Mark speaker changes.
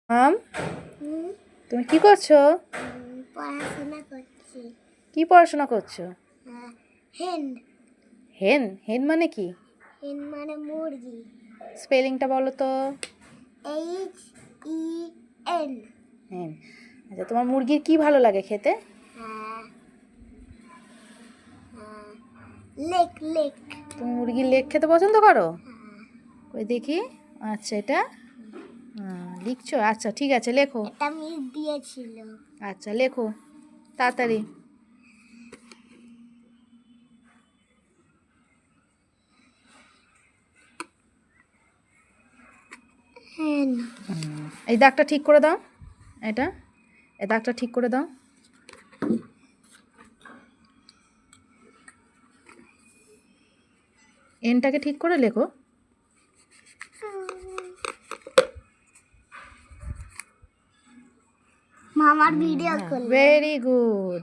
Speaker 1: মাম, তুমি কি করছো?
Speaker 2: পড়াশোনা করছি।
Speaker 1: কি পড়াশোনা করছো?
Speaker 2: হেন।
Speaker 1: হেন? হেন মানে কি?
Speaker 2: হেন মানে মুরগি।
Speaker 1: স্পেলিংটা বলো তো।
Speaker 2: HEN।
Speaker 1: হেন। আচ্ছা, তোমার মুরগির কি ভালো লাগে খেতে?
Speaker 2: Lake lake.
Speaker 1: তুমি মুরগির লেগ খেতে পছন্দ করো? ওই দেখি। আচ্ছা, এটা লিখছো? আচ্ছা, ঠিক আছে, লেখো।
Speaker 2: এটা মিস দিয়েছিল।
Speaker 1: আচ্ছা, লেখো তাড়াতাড়ি।
Speaker 2: হেন।
Speaker 1: এই দাগটা ঠিক করে দাও। এটা এই দাগটা ঠিক করে দাও। এনটাকে ঠিক করে লেখো।
Speaker 2: মামার ভিডিও করলে।
Speaker 1: Very good.